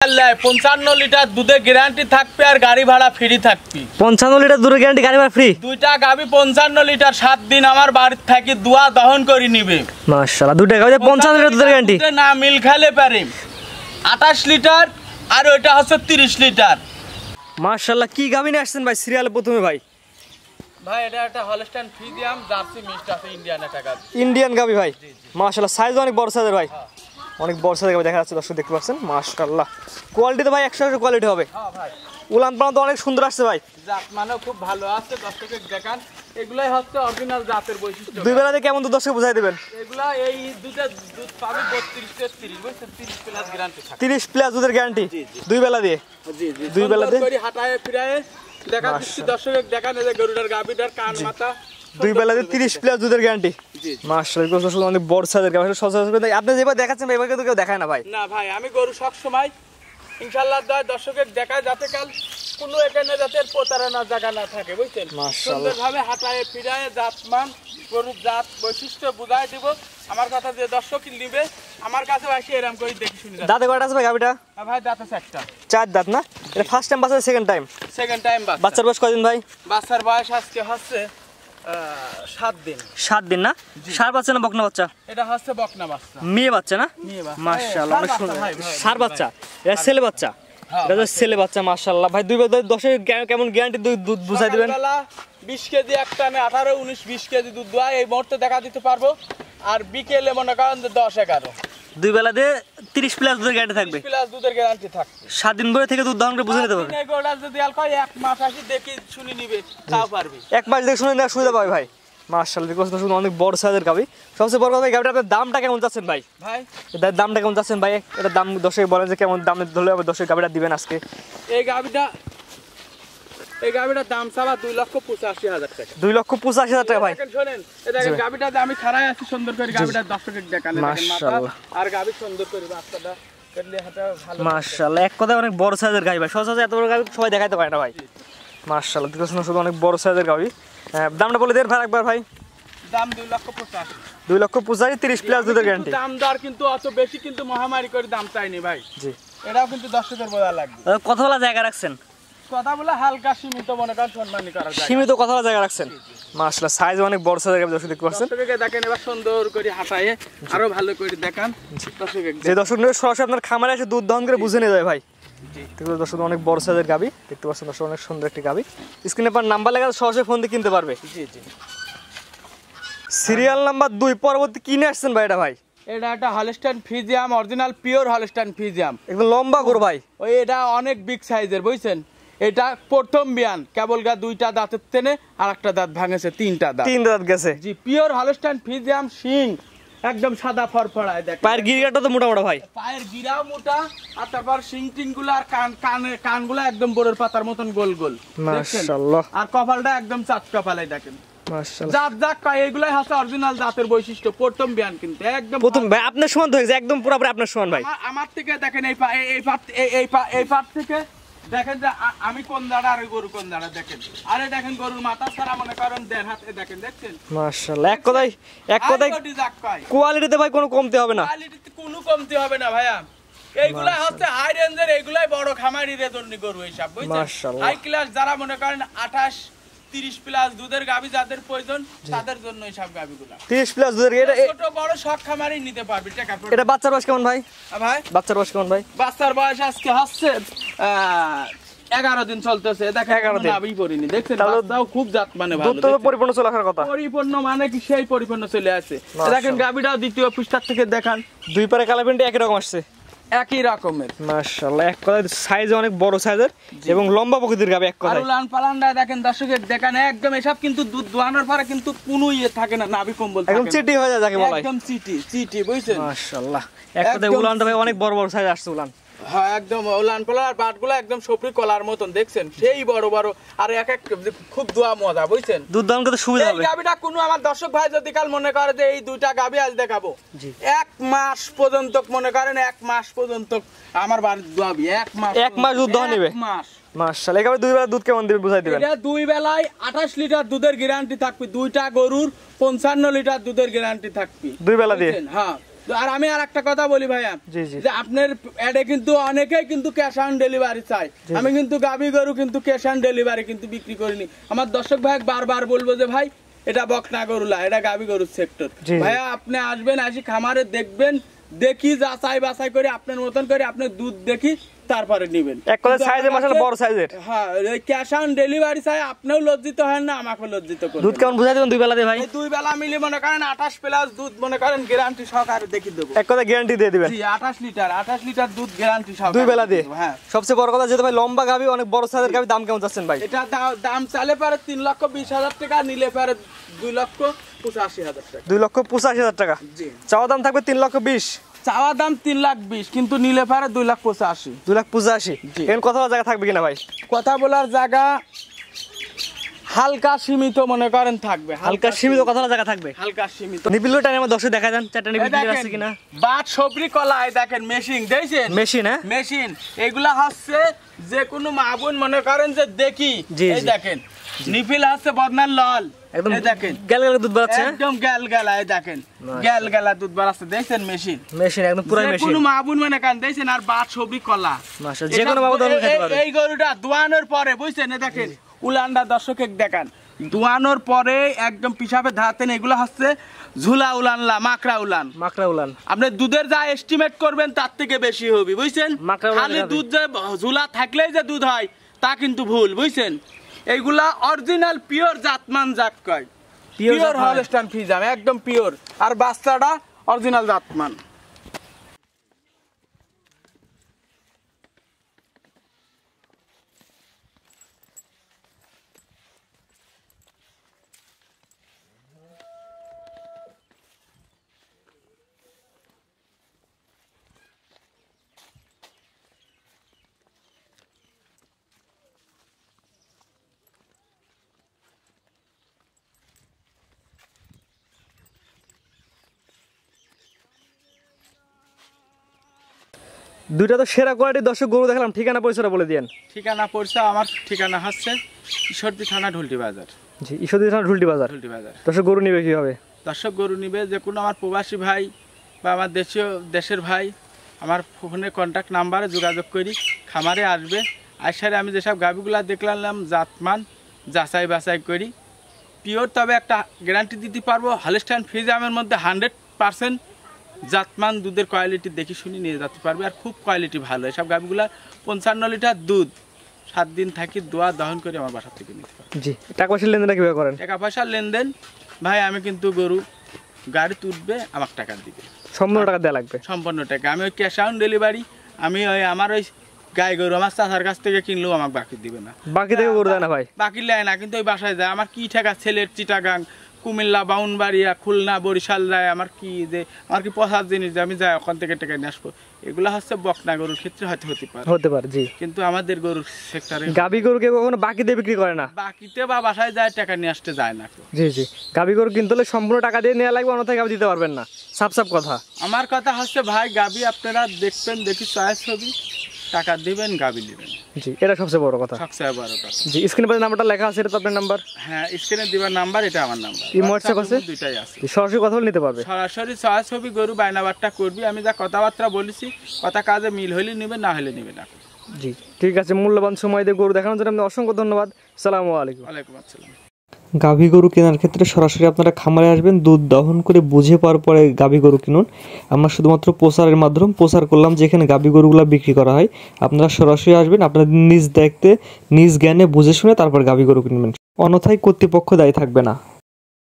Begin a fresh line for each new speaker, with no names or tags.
55 litre দুধের guarantee থাকবে আর গাড়ি ভাড়া ফ্রি থাকবে।
55 লিটার দুধের গ্যারান্টি, গাড়ি ভাড়া ফ্রি।
দুইটা গাবি 55 লিটার 7 দিন আমার বাড়িতে থাকি দুয়া দহন করে নিবে।
মাশাআল্লাহ, দুইটা গাবি 55 লিটার দুধের গ্যারান্টি।
না মিল খাইলে পারে 28 লিটার আর ওইটা হচ্ছে 30 লিটার।
মাশাআল্লাহ, কি গাবি নিয়ে আসছেন ভাই সিরিয়ালে প্রথমে? ভাই
এটা একটা হলস্টাইন ফ্রিজিয়াম জার্সি মিক্সড আছে, ইন্ডিয়ান একটা গাবি।
ইন্ডিয়ান গাবি ভাই, মাশাআল্লাহ সাইজ অনেক বড় সাইজের ভাই, অনেক বড় সাইজের গাবি দেখা যাচ্ছে, দর্শক দেখতে পাচ্ছেন। মাশাআল্লাহ কোয়ালিটি তো ভাই 100% কোয়ালিটি হবে।
হ্যাঁ ভাই,
উলান পালান তো অনেক সুন্দর আসছে ভাই,
জাত মানে খুব ভালো আছে। দর্শককে দেখান, এগুলাই হচ্ছে অরিজিনাল জাতের বৈশিষ্ট্য।
দুই বেলাতে কেমন দুধ দর্শক বুঝাই দিবেন?
এগুলা এই দুধ পাবে 32 33 বুঝছেন, 30 প্লাস গ্যারান্টি থাকে।
30 প্লাস দুধের গ্যারান্টি দুই বেলা দিয়ে।
জি জি,
দুই বেলাতে
করে হাঁটায় ফিরায় দেখা দিচ্ছি দর্শক দেখান, এই যে গরুটার গাবিটার কান মাথা
দুই বেলাতে 30 প্লাস দুধের গ্যারান্টি। জি মাশাআল্লাহ, দর্শক অনেক বড় সাইজের গাবি। সচরাচর আপনি যেভাবে দেখাচ্ছেন ভাই এভাবে কিন্তু কেউ দেখায় না ভাই।
না ভাই, আমি গরু সব সময় ইনশাআল্লাহ দর্শকের দেখায় যাতে কাল কোনো এখানে জাতের প্রতারণার জায়গা না থাকে বুঝছেন। সুন্দরভাবে হাঁটায় ফিরায় জাতমান গরুর জাত বৈশিষ্ট্য বুঝাই দিব। আমার কথা যে দর্শক নিবে আমার কাছে আসে এরকম করে দেখি শুনি।
দাঁতে কয়টা আছে ভাই গাবিটা?
ভাই দাঁত আছে একটা।
4 দাঁত না? এটা ফার্স্ট টাইম বাচ্চা, সেকেন্ড টাইম?
সেকেন্ড টাইম বাচ্চা।
বাচ্চার বয়স কয়দিন ভাই?
বাচ্চার বয়স আজকে হচ্ছে 7 দিন।
7 দিন না? ষাঁড় বাচ্চা না বকনা বাচ্চা?
এটা হচ্ছে বকনা বাচ্চা।
মেয়ে বাচ্চা না?
মেয়ে বাচ্চা।
মাশাআল্লাহ অনেক সুন্দর। ষাঁড় বাচ্চা, এটা ছেলে বাচ্চা। এটা তো ছেলে বাচ্চা। মাশাআল্লাহ ভাই, দুই বেলা 10 কেমন গ্যারান্টি দুধ বুঝাই দিবেন?
20 কেজি একটা না 18 19 20 কেজি দুধ দোয়া এই মুহূর্তে দেখা দিতে পারবো। আর বিকেলে মনে করেন 10 11
দুই বেলা দিয়ে 30 প্লাস দুধের গ্যারান্টি থাকবে।
30 প্লাস দুধের গ্যারান্টি থাকবে।
7 দিন ধরে থেকে দুধ দহন করে বুঝে নিতে পারবে।
এই গোড়া যদি আল কয় 1 মাস আসি দেখি শুনি নিবে তাও পারবে।
1 মাস দেখে শুনে নেওয়ার সুবিধা পাবে ভাই। মাশাআল্লাহ, দেখো তো অনেক বড় সাইজের গাবি। সবচেয়ে বড় কথা ভাই, গাবিটার দামটা কেমন যাচ্ছেন ভাই?
ভাই
এটার দামটা কেমন যাচ্ছেন ভাই? এটা দাম দর্শক বলেন যে কেমন দামে ধরলে হবে দর্শক গাবিটা দিবেন আজকে?
এই গাবিটার দাম চাওয়া 2,85,000 টাকা।
2,85,000 টাকা ভাই।
শুনেন, এই দেখেন গাবিটা আমি খাড়ায় আছি সুন্দর করে, গাবিটার দর্শকের দেখান
মাশাআল্লাহ।
আর গাবি সুন্দর করে বাচ্চাটা করলে হাঁটা ভালো।
মাশাআল্লাহ, এক কথায় অনেক বড় সাইজের গাবি ভাই। সচরাচর এত বড় গাবি সবাই দেখাইতে পারে না ভাই। মাশাআল্লাহ, দেখো শুধু অনেক বড় সাইজের গাবি। দামটা বলে দেন ভাই একবার ভাই।
দাম 2,85,000।
2,85,000, 30 প্লাস দুধের গ্যারান্টি।
দাম দর কিন্তু অত বেশি কিন্তু মহামারী করে দাম চাইনি ভাই।
জি,
এটাও কিন্তু দর্শকের বোঝা লাগবে।
কথা বলা জায়গা রাখছেন,
কথা বলে হালকা সীমিত মনে করেন সম্মানী করা যায়,
সীমিত কথা বলা জায়গা রাখছেন। মাশাআল্লাহ, সাইজ অনেক বড় সাইজের গাবি দর্শক দেখতে পাচ্ছেন।
দর্শককে দেখেন এবার সুন্দর করে হাঁটায়ে আরো ভালো করে দেখান দর্শককে।
যে দর্শক সরাসরি আপনার খামারে এসে দুধ দহন করে বুঝে নিয়ে যায় ভাই। জি, দেখো দর্শক অনেক বড় সাইজের গাবি দেখতে পাচ্ছেন। দর্শক অনেক সুন্দর একটি গাবি। স্ক্রিনে পর নাম্বার লেখা, সরাসরি ফোন দিয়ে কিনতে পারবে।
জি জি।
সিরিয়াল নাম্বার 2 পরবর্তী কিনে আসছেন ভাই? এটা ভাই
এটা একটা হলস্টাইন ফ্রিজিয়াম, অরিজিনাল পিওর হলস্টাইন ফ্রিজিয়াম,
একদম লম্বা গরু ভাই।
ওই এটা অনেক বিগ সাইজের বুঝছেন। এটা প্রথম বিয়ান, কেবল গা 2টা দাঁতের তেনে আর একটা দাঁত ভাঙেছে, 3টা দাঁত।
3 দাঁত গেছে।
জি, পিওর হলস্টাইন ফ্রিজিয়াম, শিং একদম সাদা ফরফরায়। দেখ
পায়ের গিরিগাটা তো মোটা মোটা ভাই।
পায়ের গিরাও মোটা, আর তারপর শিং টিং গুলো আর কানগুলো একদম বড়ের পাতার মতন গোল গোল।
মাশাআল্লাহ,
আর কপালটা একদম চাঁদ কপালে দেখেন।
মাশাআল্লাহ,
জাত জাত কয় এগুলাই হচ্ছে অরিজিনাল জাতের বৈশিষ্ট্য। প্রথম বিয়ান কিন্তু একদম
প্রথম ভাই আপনার সমান তো হয়েছে, একদম পুরোপুরি আপনার সমান ভাই।
আমার থেকে দেখেন এই পাট থেকে দেখেন যে আমি কোন দাঁড়া আর গরু কোন দাঁড়া দেখেন। আরে দেখেন গরুর মাথা ছাড়া মনে করেন 1.5 হাত দেখেন, দেখছেন?
মাশাআল্লাহ, এক কথায় কোয়ালিটিতে ভাই কোনো কমতি হবে না।
কোয়ালিটিতে কোনো কমতি হবে না ভাইয়া। এইগুলা হচ্ছে হাই রেঞ্জের, এইগুলাই বড় খামারির জন্য গরু হিসাব বুঝছেন।
মাশাআল্লাহ,
হাই ক্লাস যারা মনে করেন 28 30 প্লাস দুধের গাবি যাদের প্রয়োজন তাদের জন্য এইসব গাবিগুলা
30 প্লাস দুধের। এটা
ছোট বড় সব খামারি নিতে পারবে টাকা।
এটা বাচ্চার বয়স কেমন ভাই?
ভাই
বাচ্চার বয়স কেমন ভাই?
বাচ্চার বয়স আজকে হচ্ছে 11 দিন চলতেছে। দেখেন 11 দিন আমি পড়িনি, দেখছেন? বাচ্চাও খুব জাত মানে ভালো,
দুধ তো পরিপূর্ণ চলে আসার কথা।
পরিপূর্ণ মানে কি সেই পরিপূর্ণ চলে আসে। দেখেন গাবিটাও দ্বিতীয় পৃষ্ঠা থেকে দেখান,
দুই পারে কালার প্রিন্ট একই রকম আসছে,
একই রকমের।
মাশাআল্লাহ, এক কথায় সাইজ অনেক বড় সাইজের এবং লম্বা প্রকৃতির গাবি এক কথায়।
আর উলান পালানটা দেখেন দর্শকের দেখেন একদম এসব কিন্তু দুধ দোয়ানোর পরে কিন্তু কোনো ইয়ে থাকে না, নাভি কম্বল থাকে না,
একদম চিটি হয়ে যায় যাকে বলা হয়।
একদম চিটি বুঝছেন।
মাশাআল্লাহ, এক কথায় উলানটা ভাই অনেক বড় বড় সাইজ আসছে উলান।
হ্যাঁ একদম উলান পালার পাটগুলো একদম সপরি কলার মতন, দেখছেন? সেই বড় বড় আর এক এক খুব দোয়া মজা বুঝছেন।
দুধ দাম কত সুবিধা হবে।
এই গাবিটা কোনো আমার দর্শক ভাই যদি কাল মনে করে যে এই 2টা গাবি আজ দেখাবো, 1 মাস পর্যন্ত মনে করেন 1 মাস পর্যন্ত আমার বাড়ির দোয়াবি 1 মাস
দুধ দহন নেবে।
1 মাস
মাশাআল্লাহ, একেবারে 2 বেলা দুধ কেমন দিবে বুঝাই দিবেন?
এটা 2 বেলায় 28 লিটার দুধের গ্যারান্টি থাকবে। 2টা গরুর 55 লিটার দুধের গ্যারান্টি থাকবে
2 বেলা দিয়ে।
হ্যাঁ আর আমি আর একটা কথা বলি ভাইয়া, যে আপনার অ্যাডে কিন্তু অনেকেই কিন্তু ক্যাশ অন ডেলিভারি চাই। আমি কিন্তু গাভী গরু কিন্তু ক্যাশ অন ডেলিভারি কিন্তু বিক্রি করিনি। আমার দর্শক ভাই বারবার বলবো যে ভাই এটা বকনা গরুলা, এটা গাভী গরুর সেক্টর। ভাইয়া আপনি আসবেন, আসি খামারে দেখবেন, দেখি যাচাই বাছাই করে আপনার মতন করে আপনি দুধ দেখি তারপরে নিবেন।
এক কথা সাইজে মাশাআল্লাহ বড় সাইজের।
হ্যাঁ, এই ক্যাশ অন ডেলিভারি চাই, আপনিও লজ্জিত হন না, আমাকেও লজ্জিত করবেন।
দুধ কেমন বুঝাই দেবেন দুই বেলা দিয়ে ভাই?
দুই বেলা মিলে মনে করেন 28 প্লাস দুধ মনে করেন গ্যারান্টি সহকারে দেখি দেব।
এক কথা গ্যারান্টি দিয়ে দিবেন?
জি 28 লিটার দুধ গ্যারান্টি সহকারে
দুই বেলা দিয়ে।
হ্যাঁ,
সবচেয়ে বড় কথা যেটা ভাই লম্বা গাভী, অনেক বড় সাইজের গাভী, দাম কেমন যাচ্ছেন ভাই?
এটা দাম চালে পারে 3,20,000 টাকা, নিলে পারে 2,85,000 টাকা।
2,85,000 টাকা। জি, চাওয়া দাম থাকবে 3,20,000।
চাওয়া দাম 3,20,000, কিন্তু নিলে পারে 2,85,000।
2,85,000। এখন কথা বলার জায়গা থাকবে কিনা ভাই?
কথা বলার জায়গা হালকা সীমিত মনে করেন থাকবে,
হালকা সীমিত কথা বলার জায়গা থাকবে,
হালকা সীমিত।
নিবিলটা আমার দর্শক দেখা যান, চারটা নিবিল আছে কিনা?
বাট সবরি কলাই দেখেন, মেশিন দেখছেন?
মেশিন, হ্যাঁ
মেশিন। এগুলা হচ্ছে যে কোনো মা বোন মনে করেন যে দেখি, এই দেখেন নিপিল আছে বদনার লাল,
একদম
এই দেখেন
গ্যাল গ্যাল দুধ বাড়াচ্ছে,
একদম গ্যাল গ্যালা, এই দেখেন গ্যাল গ্যালা দুধ বাড়াচ্ছে, দেখছেন মেশিন?
মেশিন একদম পুরো মেশিন।
কোনো মা বোন মনে করেন দেখছেন, আর বাট সবরি কলা
মাশাআল্লাহ, যে কোনো বাবা ধরন খেতে পারে।
এই গরুটা দোয়ানোর পরে বুঝছেন, এই দেখেন উলানটা দর্শকে দেখান, দোয়ানোর পরে একদম পিসাবে ধাতেন। এগুলো হচ্ছে ঝুলা উলানলা, মাকড়া উলান।
মাকড়া উলান
আপনি দুধের যা এস্টিমেট করবেন তার থেকে বেশি হবে, বুঝছেন? খালি দুধ যে ঝুলা থাকলেই যে দুধ হয় তা কিন্তু ভুল, বুঝছেন? এইগুলা অরিজিনাল পিওর জাতমান জাত কয়, পিওর হলস্টাইন ফ্রিজিয়ান, একদম পিওর। আর বাচ্চাটা অরিজিনাল জাতমান।
দুইটা তো সেরা কোয়ালিটির দর্শক গরু দেখলাম, ঠিকানা পরিচয়টা বলে দিয়েন।
ঠিকানা পরিচয় আমার ঠিকানা হচ্ছে ঈশ্বরদী থানা ঢুলটি বাজার।
জি, ঈশ্বরদী থানা ঢুলটি বাজার। দর্শক গরু নিবে কিভাবে?
দর্শক গরু নিবে যে কোনো আমার প্রবাসী ভাই বা আমার দেশের ভাই আমার ফোনে কন্ট্যাক্ট নাম্বারে যোগাযোগ করি, খামারে আসবে। আসারে আমি যেসব গাভিগুলা দেখলাম জাতমান যাচাই বাছাই করি পিওর, তবে একটা গ্যারান্টি দিতে পারবো হলস্টাইন ফ্রিজিয়ানের মধ্যে 100% জাতমান দুধের কোয়ালিটি দেখে শুনে নিয়ে যেতে পারবে। আর খুব কোয়ালিটি ভালো, এসব গাভিগুলা 55 লিটার দুধ 7 দিন থাকি দোয়া দহন করে আমার বাসা থেকে নিতে পারবে।
জি, টাকা পয়সার লেনদেন কিভাবে করেন?
টাকা পয়সার লেনদেন ভাই আমি কিন্তু গরু গাড়ি তুলবে আমার টাকা দিবে,
সম্পূর্ণ টাকা দেওয়া লাগবে,
সম্পূর্ণ টাকা। আমি ওই ক্যাশ অন ডেলিভারি, আমি ওই আমার ওই গাই গরু আমার চাচার কাছ থেকে কিনলেও আমাকে বাকি দিবে না,
বাকি থেকে গরু দেয় না ভাই,
বাকি নেয় না, কিন্তু ওই বাসায় যায়। আমার কি টাকা ছেলের চিটাগাং, কুমিল্লা, বাউনবাড়িয়া, খুলনা, বরিশাল যায়, আমার কি যে আমার কি পছার জিনিস যে আমি যাই ওখান থেকে টাকা নিয়ে আসবো। এগুলো হচ্ছে বকনা গরুর ক্ষেত্রে হয়তো হতে পারে জি, কিন্তু আমাদের গরুর সেক্টরে
গাবি গরু কেউ কখনো বাকিতে বিক্রি করে না,
বাকিতে বা বাসায় যায় টাকা নিয়ে আসতে যায় না।
জি জি, গাবি গরু কিনতে হলে সম্পূর্ণ টাকা দিয়ে নেওয়া লাগবে, অন্যথায় গাবি দিতে পারবেন না। সাপ সাপ কথা,
আমার কথা হচ্ছে ভাই গাবি আপনারা দেখবেন, দেখি চয়েস ছবি, টাকা দিবেন, গাবি নেবেন।
জি, এটা সবচেয়ে বড় কথা,
সবচেয়ে বড় কথা।
জি, স্ক্রিনে পরে নাম্বারটা লেখা আছে, এটা তো আপনার নাম্বার?
হ্যাঁ, স্ক্রিনে দিবার নাম্বার, এটা আমার নাম্বার।
এই হোয়াটসঅ্যাপ আছে,
দুইটাই আছে,
সরাসরি কথা বলে নিতে পারবে।
সরাসরি চয়েস ছবি গরু বায়নাবারটা করবি, আমি যা কথাবার্তা বলেছি কথা কাজে মিল হলে নিবে, না হলে নিবে না।
জি ঠিক আছে, মূল্যবান সময় দিয়ে গরু দেখানোর জন্য আপনাকে অসংখ্য ধন্যবাদ। আসসালামু আলাইকুম।
ওয়ালাইকুম আসসালাম।
গাভী গরু কেনার ক্ষেত্রে সরাসরি আপনারা খামারে আসবেন, দুধ দহন করে বুঝে পাওয়ার পরে গাভী গরু কিনুন। আমরা শুধুমাত্র প্রচারের মাধ্যমে প্রচার করলাম যেখানে গাভী গরুগুলো বিক্রি করা হয়। আপনারা সরাসরি আসবেন, আপনাদের নিজ দেখতে নিজ জ্ঞানে বুঝে শুনে তারপর গাভী গরু কিনবেন, অন্যথায় কর্তৃপক্ষ দায়ী থাকবে না।